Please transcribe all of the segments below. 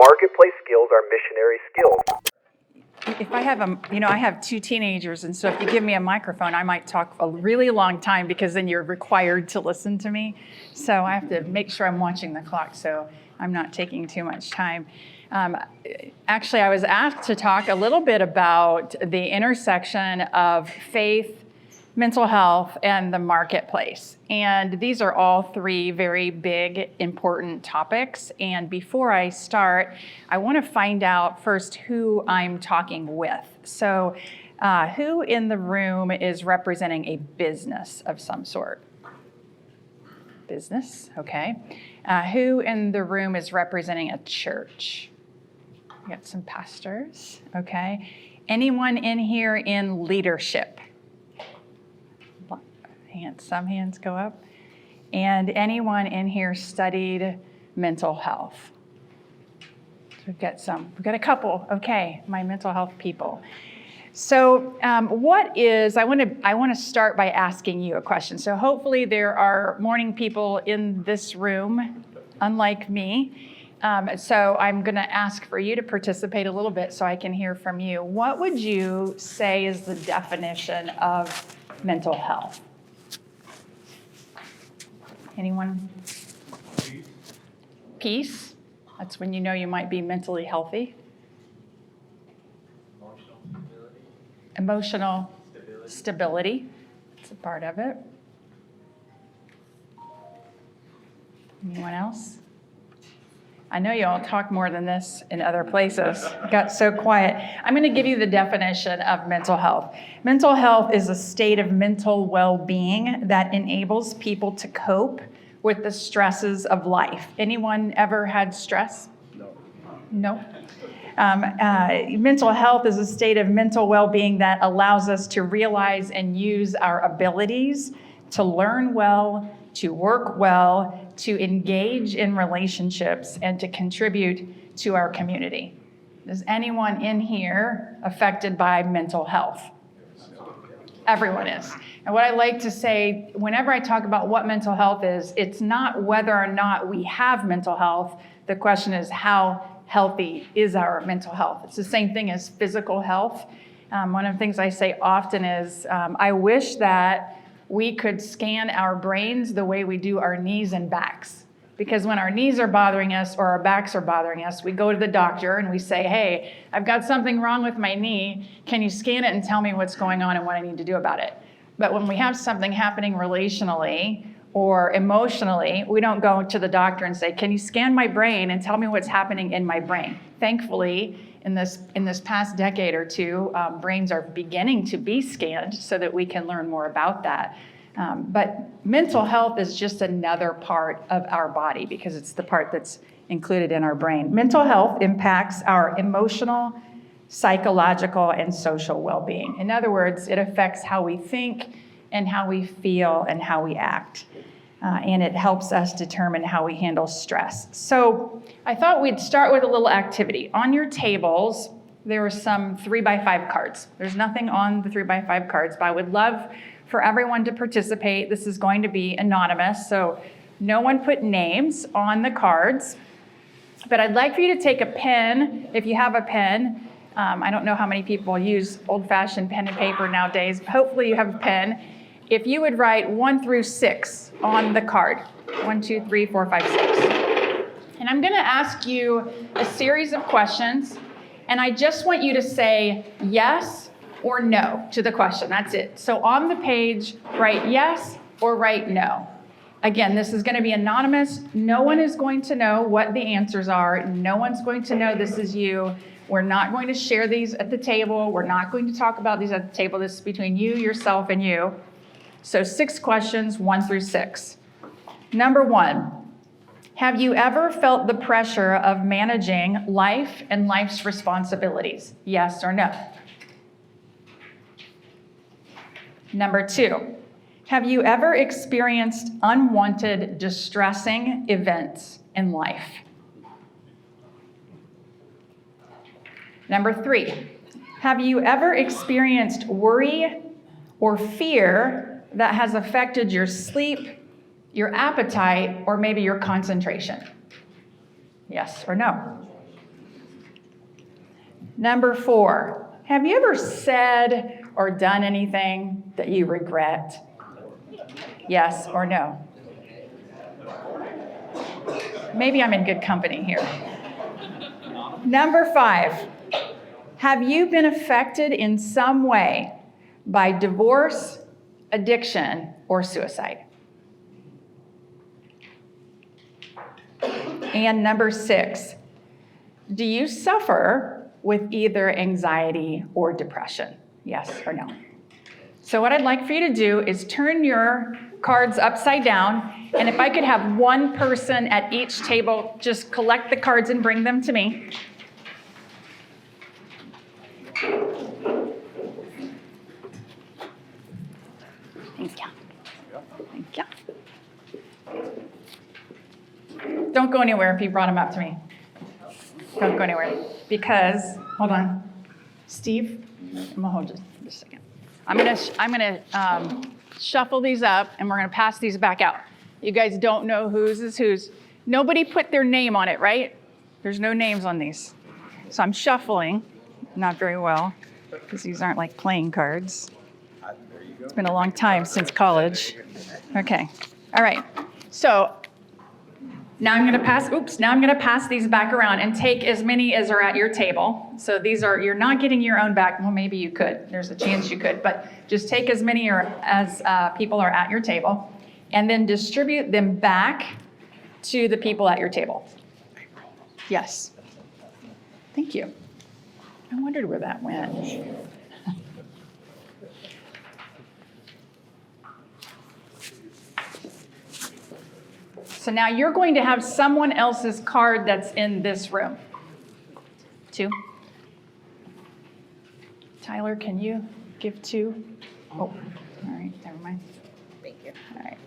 marketplace skills are missionary skills. If I have I have 2 teenagers, and so if you give me a microphone, I might talk a really long time because then you're required to listen to me. So I have to make sure I'm watching the clock so I'm not taking too much time. Actually, I was asked to talk a little bit about the intersection of faith, mental health, and the marketplace. And these are all 3 very big, important topics. And before I start, I want to find out first who I'm talking with. So who in the room is representing a business of some sort? Business, okay. Who in the room is representing a church? We got some pastors, okay. Anyone in here in leadership? Some hands go up. And anyone in here studied mental health? So we've got a couple. Okay, my mental health people. So I want to start by asking you a question. So hopefully there are morning people in this room, unlike me. So I'm going to ask for you to participate a little bit so I can hear from you. What would you say is the definition of mental health? Anyone? Peace. That's when you know you might be mentally healthy. Emotional stability. That's a part of it. Anyone else? I know you all talk more than this in other places. It got so quiet. I'm going to give you the definition of mental health. Mental health is a state of mental well-being that enables people to cope with the stresses of life. Anyone ever had stress? No. Mental health is a state of mental well-being that allows us to realize and use our abilities to learn well, to work well, to engage in relationships, and to contribute to our community. Is anyone in here affected by mental health? Everyone is. And what I like to say, whenever I talk about what mental health is, it's not whether or not we have mental health. The question is, how healthy is our mental health? It's the same thing as physical health. One of the things I say often is, I wish that we could scan our brains the way we do our knees and backs. Because when our knees are bothering us or our backs are bothering us, we go to the doctor and we say, hey, I've got something wrong with my knee. Can you scan it and tell me what's going on and what I need to do about it? But when we have something happening relationally or emotionally, we don't go to the doctor and say, can you scan my brain and tell me what's happening in my brain? Thankfully, in this past decade or two, brains are beginning to be scanned so that we can learn more about that. But mental health is just another part of our body because it's the part that's included in our brain. Mental health impacts our emotional, psychological, and social well-being. In other words, it affects how we think and how we feel and how we act. And it helps us determine how we handle stress. So I thought we'd start with a little activity. On your tables, there are some 3x5 cards. There's nothing on the 3x5 cards, but I would love for everyone to participate. This is going to be anonymous, so no one put names on the cards. But I'd like for you to take a pen, if you have a pen. I don't know how many people use old-fashioned pen and paper nowadays, but hopefully you have a pen. If you would write 1 through 6 on the card, 1, 2, 3, 4, 5, 6. And I'm going to ask you a series of questions, and I just want you to say yes or no to the question. That's it. So on the page, write yes or write no. Again, this is going to be anonymous. No one is going to know what the answers are. No one's going to know this is you. We're not going to share these at the table. We're not going to talk about these at the table. This is between you, yourself, and you. So 6 questions, 1 through 6. Number 1, have you ever felt the pressure of managing life and life's responsibilities? Yes or no? Number 2, have you ever experienced unwanted, distressing events in life? Number 3, have you ever experienced worry or fear that has affected your sleep, your appetite, or maybe your concentration? Yes or no? Number 4, have you ever said or done anything that you regret? Yes or no? Maybe I'm in good company here. Number 5, have you been affected in some way by divorce, addiction, or suicide? And number 6, do you suffer with either anxiety or depression? Yes or no? So what I'd like for you to do is turn your cards upside down, and if I could have one person at each table just collect the cards and bring them to me. Thank you. Thank you. Don't go anywhere if you brought them up to me. Don't go anywhere. Because, hold on. Steve, I'm gonna hold just a second. I'm gonna shuffle these up and we're gonna pass these back out. You guys don't know whose is whose. Nobody put their name on it, right? There's no names on these. So I'm shuffling, not very well, because these aren't like playing cards. It's been a long time since college. Okay, all right. So now I'm gonna pass these back around and take as many as are at your table. So you're not getting your own back. Well, maybe you could. There's a chance you could, but just take as many as people are at your table and then distribute them back to the people at your table. Yes. Thank you. I wondered where that went. So now you're going to have someone else's card that's in this room. 2. Tyler, can you give 2? Oh, all right, never mind. Thank you. All right.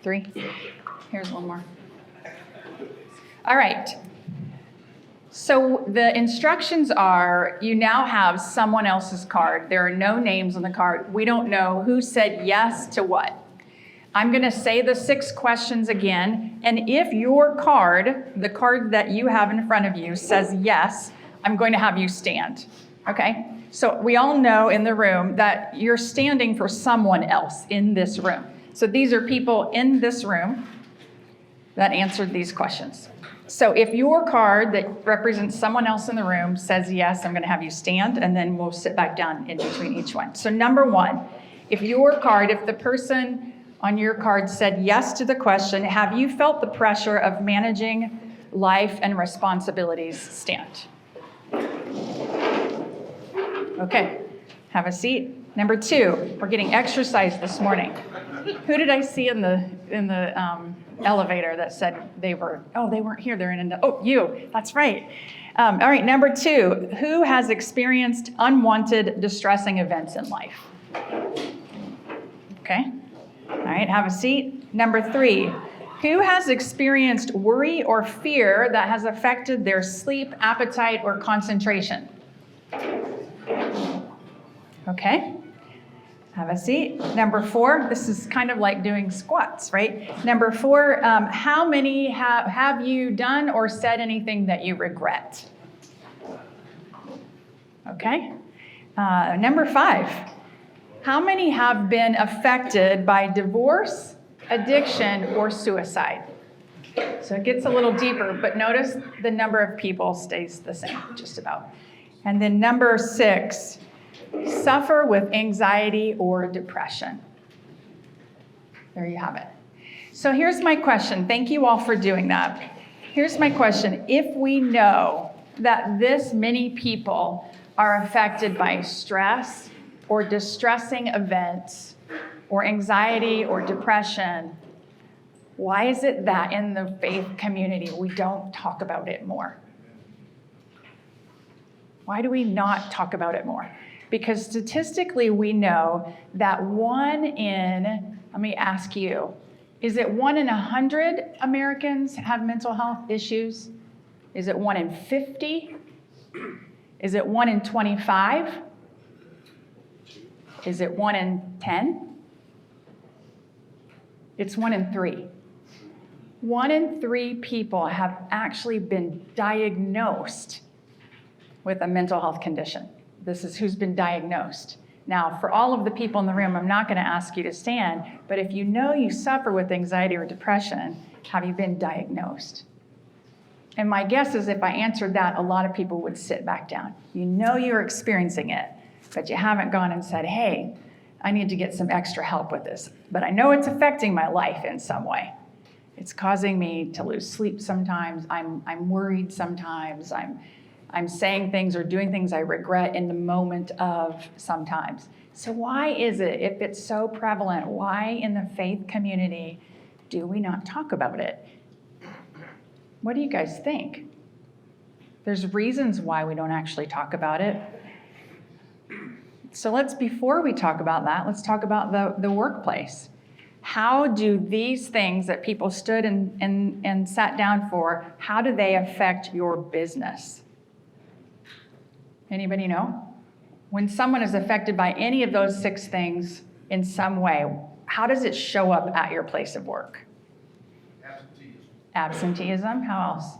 3. Here's one more. All right. So the instructions are you now have someone else's card. There are no names on the card. We don't know who said yes to what. I'm going to say the 6 questions again, and if your card, the card that you have in front of you, says yes, I'm going to have you stand, okay? So we all know in the room that you're standing for someone else in this room. So these are people in this room that answered these questions. So if your card that represents someone else in the room says yes, I'm going to have you stand, and then we'll sit back down in between each one. So number 1, if the person on your card said yes to the question, have you felt the pressure of managing life and responsibilities? Stand. Okay, have a seat. Number 2, we're getting exercise this morning. Who did I see in the elevator that said they weren't here, they're in you, that's right. All right, number 2, who has experienced unwanted, distressing events in life? Okay. All right, have a seat. Number 3, who has experienced worry or fear that has affected their sleep, appetite, or concentration? Okay, have a seat. Number 4, this is kind of like doing squats, right? Number 4, how many have you done or said anything that you regret? Okay. Number 5. How many have been affected by divorce, addiction, or suicide? So it gets a little deeper, but notice the number of people stays the same, just about. And then number 6, suffer with anxiety or depression. There you have it. So here's my question. Thank you all for doing that. Here's my question. If we know that this many people are affected by stress, or distressing events, or anxiety, or depression, why is it that in the faith community we don't talk about it more? Why do we not talk about it more? Because statistically we know that 1 in, let me ask you, is it 1 in 100 Americans have mental health issues? Is it 1 in 50? Is it 1 in 25? Is it 1 in 10? It's 1 in 3. 1 in 3 people have actually been diagnosed with a mental health condition. This is who's been diagnosed. Now, for all of the people in the room, I'm not going to ask you to stand, but if you know you suffer with anxiety or depression, have you been diagnosed? And my guess is if I answered that, a lot of people would sit back down. You know you're experiencing it, but you haven't gone and said, hey, I need to get some extra help with this. But I know it's affecting my life in some way. It's causing me to lose sleep sometimes. I'm worried sometimes. I'm saying things or doing things I regret in the moment of sometimes. So why is it, if it's so prevalent, why in the faith community do we not talk about it? What do you guys think? There's reasons why we don't actually talk about it. So before we talk about that, let's talk about the workplace. How do these things that people stood and sat down for, how do they affect your business? Anybody know? When someone is affected by any of those 6 things in some way, how does it show up at your place of work? Absenteeism. How else?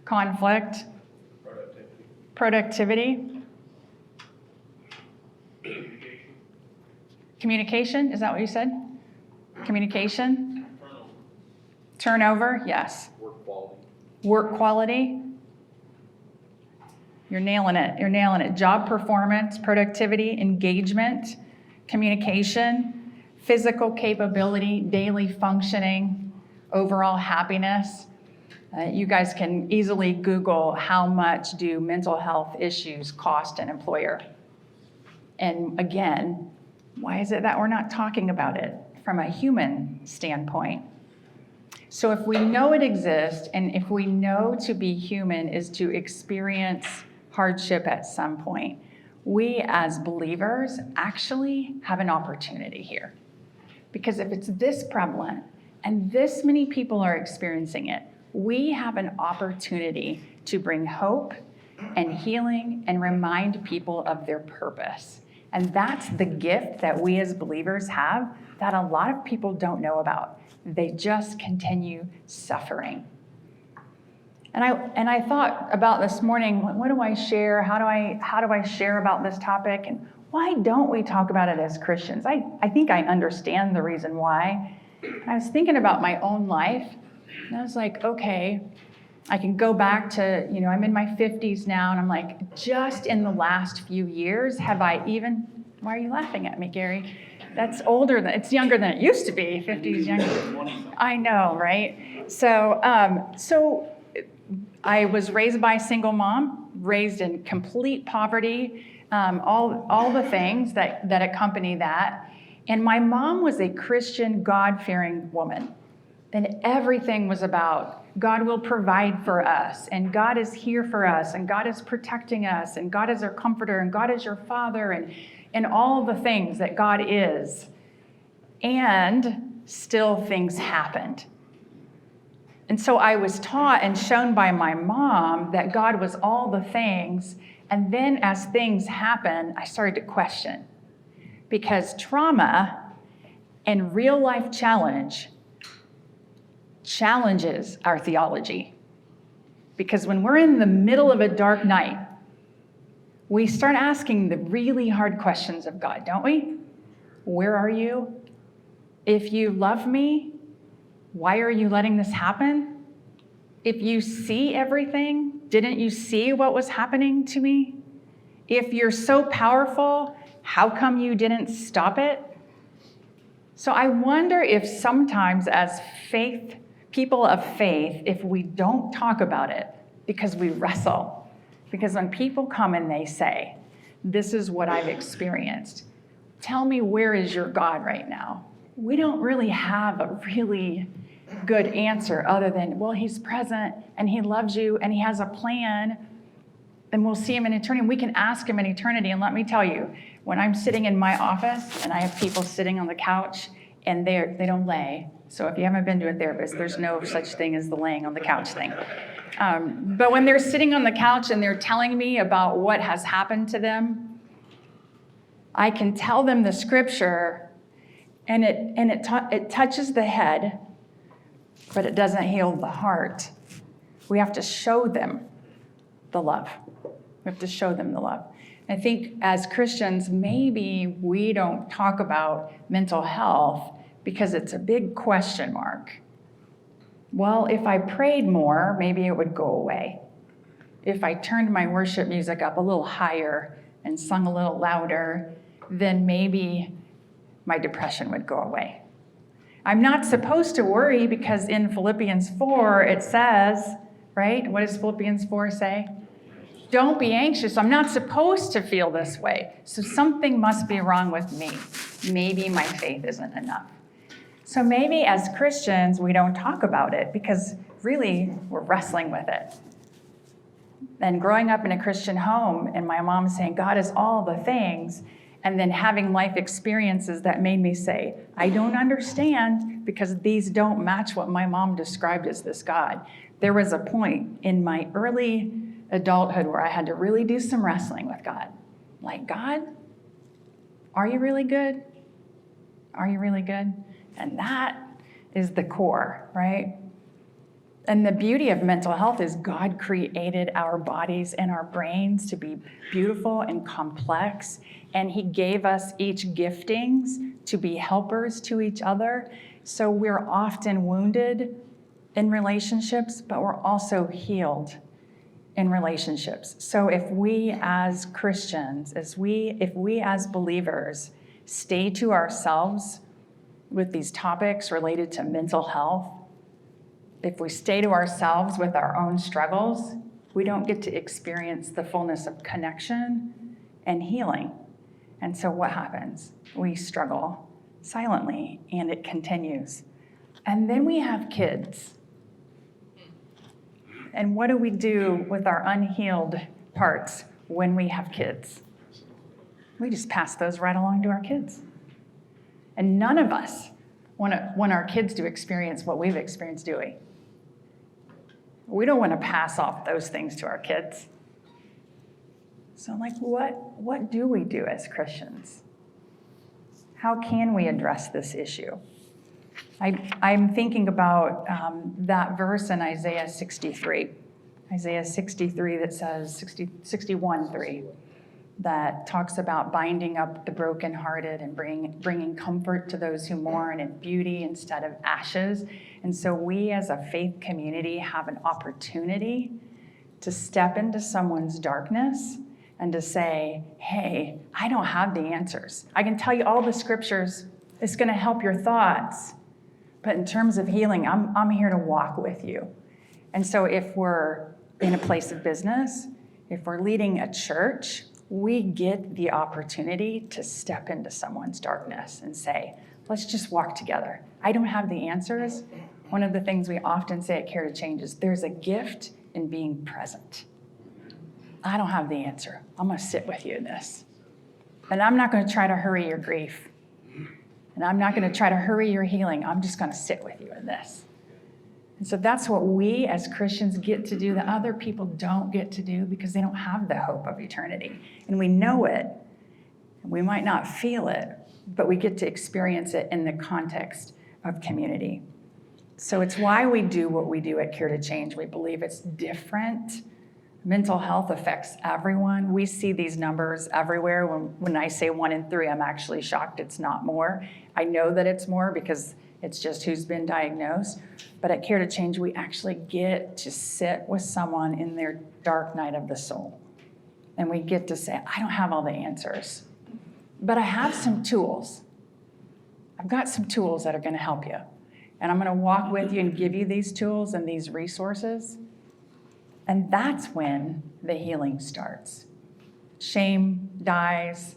Conflict. Productivity. Communication, is that what you said? Communication? Turnover, yes. Work quality. You're nailing it. Job performance, productivity, engagement, communication, physical capability, daily functioning, overall happiness. You guys can easily Google how much do mental health issues cost an employer. And again, why is it that we're not talking about it from a human standpoint? So if we know it exists, and if we know to be human is to experience hardship at some point, we as believers actually have an opportunity here. Because if it's this prevalent and this many people are experiencing it, we have an opportunity to bring hope and healing and remind people of their purpose. And that's the gift that we as believers have that a lot of people don't know about. They just continue suffering. And I thought about this morning, what do I share? How do I share about this topic? And why don't we talk about it as Christians? I think I understand the reason why. And I was thinking about my own life, and I was like, okay, I can go back to, I'm in my 50s now, and I'm like, just in the last few years, why are you laughing at me, Gary? It's younger than it used to be. 50 is younger. I know, right? So I was raised by a single mom, raised in complete poverty, all the things that accompany that. And my mom was a Christian, God-fearing woman. And everything was about God will provide for us, and God is here for us, and God is protecting us, and God is our comforter, and God is your father, and all the things that God is. And still things happened. And so I was taught and shown by my mom that God was all the things. And then as things happen, I started to question. Because trauma and real life challenges our theology. Because when we're in the middle of a dark night, we start asking the really hard questions of God, don't we? Where are you? If you love me, why are you letting this happen? If you see everything, didn't you see what was happening to me? If you're so powerful, how come you didn't stop it? So I wonder if sometimes as people of faith, if we don't talk about it because we wrestle. Because when people come and they say, this is what I've experienced, tell me where is your God right now? We don't really have a really good answer other than, well, he's present and he loves you and he has a plan and we'll see him in eternity. We can ask him in eternity. And let me tell you, when I'm sitting in my office and I have people sitting on the couch and they don't lay. So if you haven't been to a therapist, there's no such thing as the laying on the couch thing. But when they're sitting on the couch and they're telling me about what has happened to them, I can tell them the scripture and it touches the head, but it doesn't heal the heart. We have to show them the love. We have to show them the love. I think as Christians, maybe we don't talk about mental health because it's a big question mark. Well, if I prayed more, maybe it would go away. If I turned my worship music up a little higher and sung a little louder, then maybe my depression would go away. I'm not supposed to worry because in Philippians 4, it says, right? What does Philippians 4 say? Don't be anxious. I'm not supposed to feel this way. So something must be wrong with me. Maybe my faith isn't enough. So maybe as Christians, we don't talk about it because really we're wrestling with it. And growing up in a Christian home and my mom saying, God is all the things, and then having life experiences that made me say, I don't understand because these don't match what my mom described as this God. There was a point in my early adulthood where I had to really do some wrestling with God. Like, God, are you really good? Are you really good? And that is the core, right? And the beauty of mental health is God created our bodies and our brains to be beautiful and complex, and he gave us each giftings to be helpers to each other. So we're often wounded in relationships, but we're also healed in relationships. So if we as Christians, if we as believers stay to ourselves with these topics related to mental health, if we stay to ourselves with our own struggles, we don't get to experience the fullness of connection and healing. And so what happens? We struggle silently, and it continues. And then we have kids. And what do we do with our unhealed parts when we have kids? We just pass those right along to our kids. And none of us want our kids to experience what we've experienced, do we? We don't want to pass off those things to our kids. So what do we do as Christians? How can we address this issue? I'm thinking about that verse in Isaiah 63. Isaiah 63 that says, 61:3, that talks about binding up the brokenhearted and bringing comfort to those who mourn and beauty instead of ashes. And so we as a faith community have an opportunity to step into someone's darkness and to say, hey, I don't have the answers. I can tell you all the scriptures. It's going to help your thoughts. But in terms of healing, I'm here to walk with you. And so if we're in a place of business, if we're leading a church, we get the opportunity to step into someone's darkness and say, let's just walk together. I don't have the answers. One of the things we often say at Care to Change is there's a gift in being present. I don't have the answer. I'm going to sit with you in this. And I'm not going to try to hurry your grief. And I'm not going to try to hurry your healing. I'm just going to sit with you in this. And so that's what we as Christians get to do that other people don't get to do because they don't have the hope of eternity. And we know it. We might not feel it, but we get to experience it in the context of community. So it's why we do what we do at Care to Change. We believe it's different. Mental health affects everyone. We see these numbers everywhere. When I say 1 in 3, I'm actually shocked it's not more. I know that it's more because it's just who's been diagnosed. But at Care to Change, we actually get to sit with someone in their dark night of the soul. And we get to say, I don't have all the answers, but I have some tools. I've got some tools that are going to help you. And I'm going to walk with you and give you these tools and these resources. And that's when the healing starts. Shame dies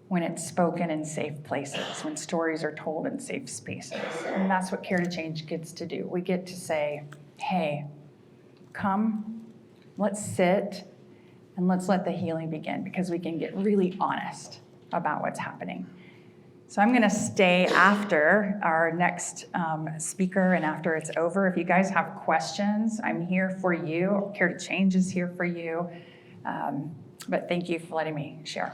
when it's spoken in safe places, when stories are told in safe spaces. And that's what Care to Change gets to do. We get to say, hey, come, let's sit, and let's let the healing begin, because we can get really honest about what's happening. So I'm going to stay after our next speaker and after it's over. If you guys have questions, I'm here for you. Care to Change is here for you. But thank you for letting me share.